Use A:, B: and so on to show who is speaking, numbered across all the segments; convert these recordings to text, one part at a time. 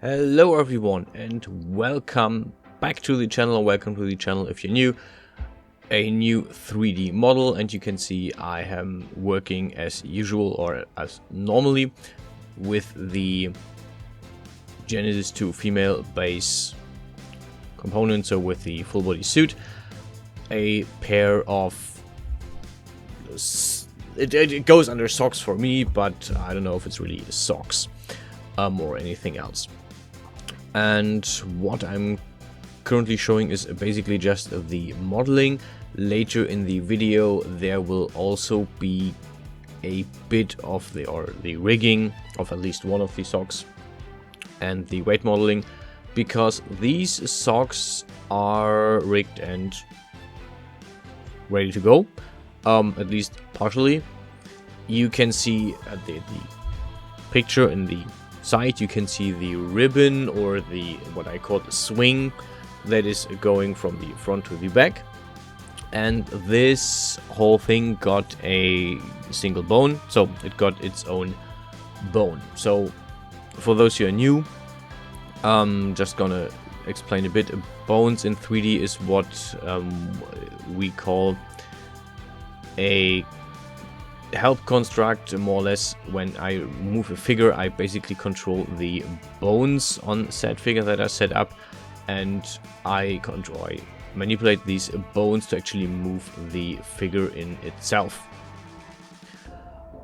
A: Hello everyone and welcome back to the channel, or welcome to the channel if you're new. A new 3D model, and you can see I am working as usual, or as normally, with the Genesis 2 female base component, so with the full body suit. A pair of... It goes under socks for me, but I don't know if it's really socks or anything else. And what I'm currently showing is basically just the modeling. Later in the video there will also be a bit of the rigging of at least one of the socks and the weight modeling, because these socks are rigged and ready to go, at least partially. You can see at the picture in the side, you can see the ribbon, or the what I call the swing, that is going from the front to the back, and this whole thing got a single bone, so it got its own bone. So for those who are new, just gonna explain a bit. Bones in 3D is what we call a help construct, more or less. When I move a figure, I basically control the bones on said figure that are set up, and I manipulate these bones to actually move the figure in itself.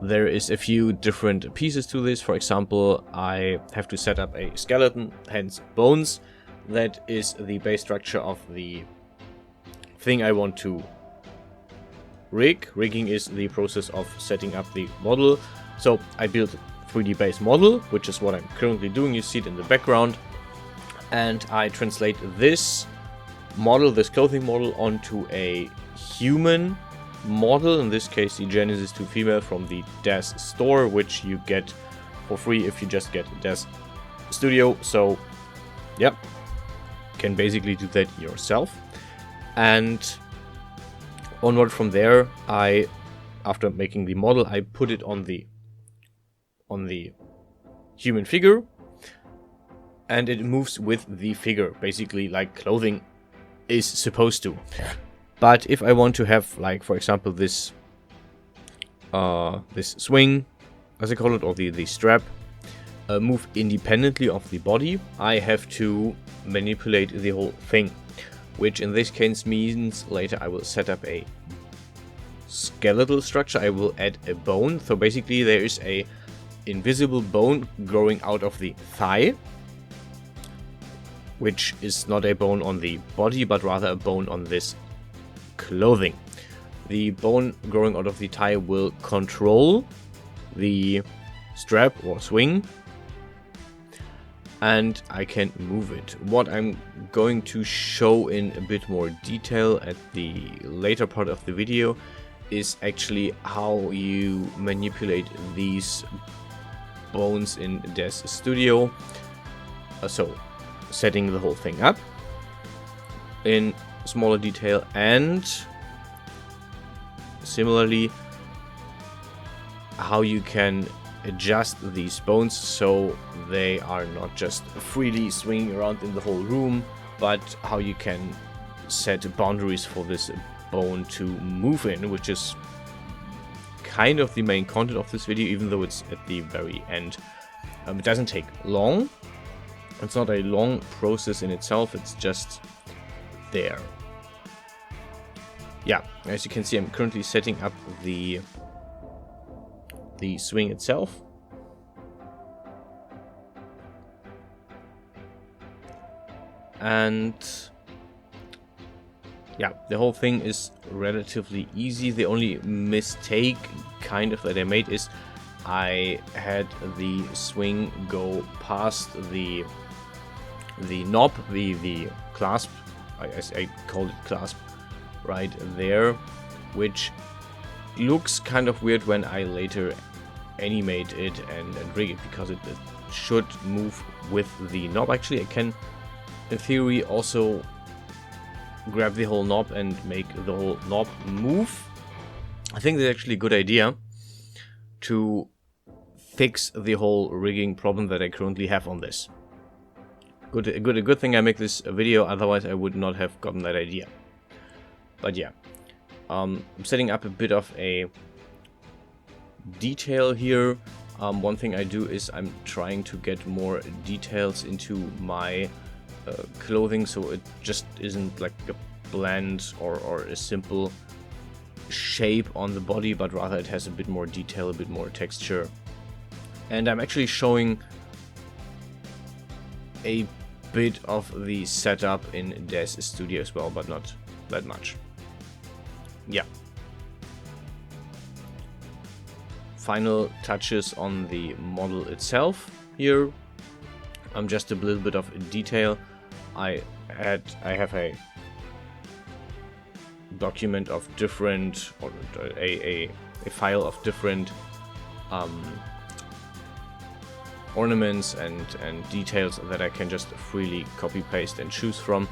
A: There is a few different pieces to this. For example, I have to set up a skeleton, hence bones. That is the base structure of the thing I want to rig. Rigging is the process of setting up the model. So I built a 3D base model, which is what I'm currently doing. You see it in the background. And I translate this model, this clothing model, onto a human model. In this case, the Genesis 2 female from the Daz store, which you get for free if you just get Daz Studio. So, yep, can basically do that yourself. And onward from there, after making the model, I put it on the human figure, and it moves with the figure, basically like clothing is supposed to. But if I want to have, like, for example, this swing, as I call it, or the strap, move independently of the body, I have to manipulate the whole thing, which in this case means later I will set up a skeletal structure. I will add a bone. So basically there is a invisible bone growing out of the thigh, which is not a bone on the body, but rather a bone on this clothing. The bone growing out of the thigh will control the strap or swing, and I can move it. What I'm going to show in a bit more detail at the later part of the video is actually how you manipulate these bones in Daz Studio. So setting the whole thing up in smaller detail, and similarly how you can adjust these bones so they are not just freely swinging around in the whole room, but how you can set boundaries for this bone to move in, which is kind of the main content of this video, even though it's at the very end. It doesn't take long. It's not a long process in itself, it's just there. Yeah, as you can see, I'm currently setting up the swing itself. And yeah, the whole thing is relatively easy. The only mistake kind of that I made is I had the swing go past the knob, the clasp, I called it clasp, right there, which looks kind of weird when I later animate it and rig it, because it should move with the knob. Actually, I can, in theory, also grab the whole knob and make the whole knob move. I think that's actually a good idea to fix the whole rigging problem that I currently have on this. a good thing I make this video, otherwise I would not have gotten that idea. But yeah, I'm setting up a bit of a detail here. One thing I do is I'm trying to get more details into my clothing, so it just isn't like a bland or a simple shape on the body, but rather it has a bit more detail, a bit more texture. And I'm actually showing a bit of the setup in Daz Studio as well, but not that much. Yeah. Final touches on the model itself here. Just a little bit of detail. I have a document of different, or a file of different ornaments and details that I can just freely copy paste and choose from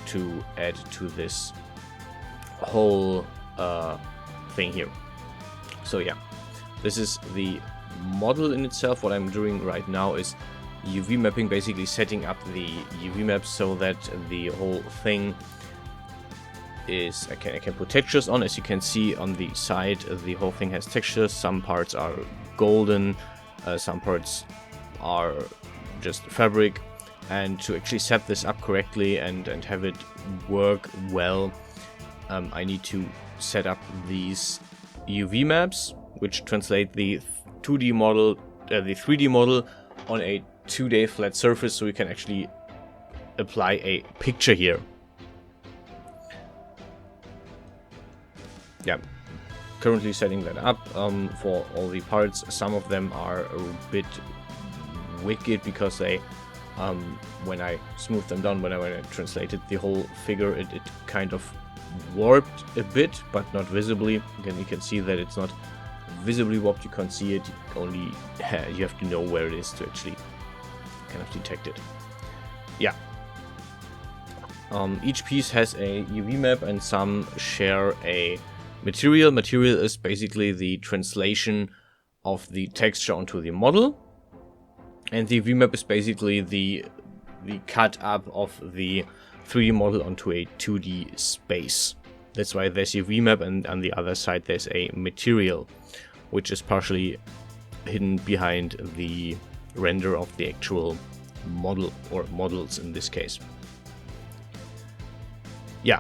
A: to add to this whole thing here. So yeah, this is the model in itself. What I'm doing right now is UV mapping, basically setting up the UV map so that the whole thing is, I can put textures on. As you can see on the side, the whole thing has textures. Some parts are golden, some parts are just fabric. And to actually set this up correctly and have it work well, I need to set up these UV maps, which translate the 2D model, the 3D model on a 2D flat surface, so we can actually apply a picture here. Yeah, currently setting that up for all the parts. Some of them are a bit wicked because they, when I smoothed them down, when I translated the whole figure, it kind of warped a bit, but not visibly. Again, you can see that it's not visibly warped. You can't see it. Only you have to know where it is to actually kind of detect it. Yeah. Each piece has a UV map, and some share a material. Material is basically the translation of the texture onto the model, and the UV map is basically the cut up of the 3D model onto a 2D space. That's why there's UV map, and on the other side there's a material, which is partially hidden behind the render of the actual model, or models in this case. Yeah.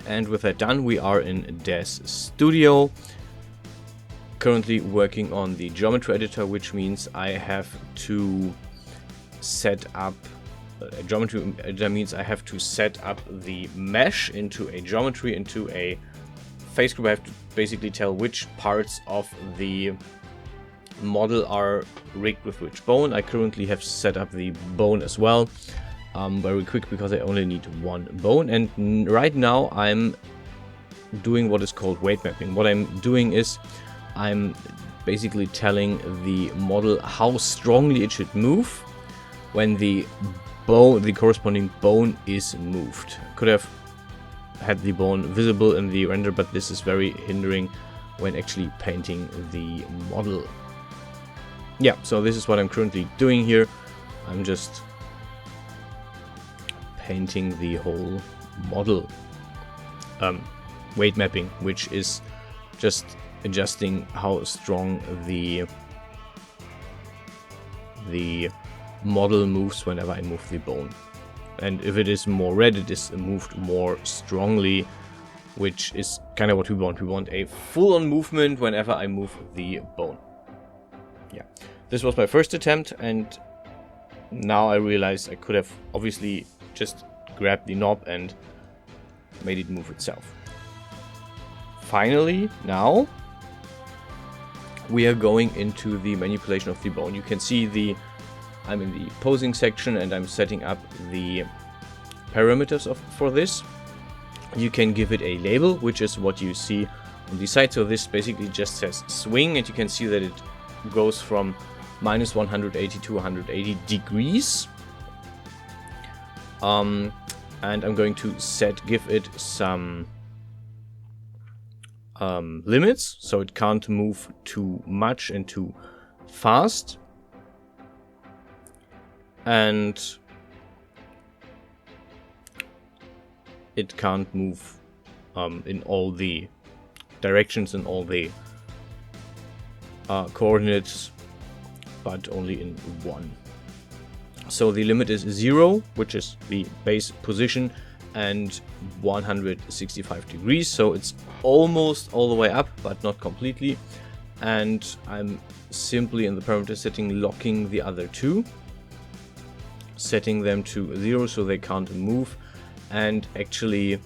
A: And with that done, we are in Daz Studio. Currently working on the geometry editor, which means I have to set up a geometry editor means I have to set up the mesh into a geometry, into a face group. I have to basically tell which parts of the model are rigged with which bone. I currently have set up the bone as well, very quick because I only need one bone. And right now I'm doing what is called weight mapping. What I'm doing is I'm basically telling the model how strongly it should move when the corresponding bone is moved. Could have had the bone visible in the render, but this is very hindering when actually painting the model. Yeah, so this is what I'm currently doing here. I'm just painting the whole model. Weight mapping, which is just adjusting how strong the model moves whenever I move the bone. And if it is more red, it is moved more strongly, which is kind of what we want. We want a full-on movement whenever I move the bone. Yeah, this was my first attempt, and now I realize I could have obviously just grabbed the knob and made it move itself. Finally, now we are going into the manipulation of the bone. You can see I'm in the posing section, and I'm setting up the parameters for this. You can give it a label, which is what you see on the side. So this basically just says swing, and you can see that it goes from minus 180 to 180 degrees. And I'm going to give it some limits, so it can't move too much and too fast. and it can't move in all the directions and all the coordinates, but only in one. So the limit is 0, which is the base position, and 165 degrees, so it's almost all the way up, but not completely. And I'm simply in the parameter setting locking the other two, setting them to 0 so they can't move, and actually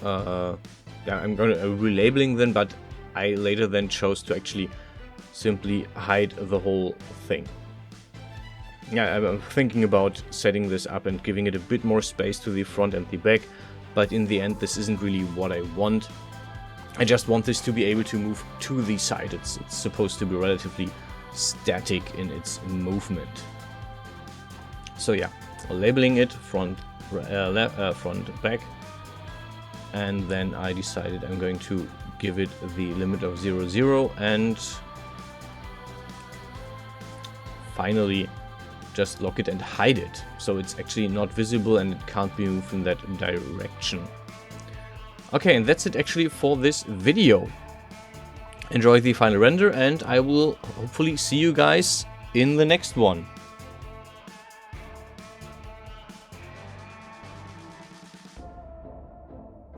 A: I'm going to relabeling them, but I later then chose to actually simply hide the whole thing. Yeah, I'm thinking about setting this up and giving it a bit more space to the front and the back, but in the end this isn't really what I want. I just want this to be able to move to the side. It's supposed to be relatively static in its movement. So yeah, labeling it front, front, back, and then I decided I'm going to give it the limit of 0, 0, and finally just lock it and hide it, so it's actually not visible and it can't be moved in that direction. Okay, and that's it actually for this video. Enjoy the final render, and I will hopefully see you guys in the next one.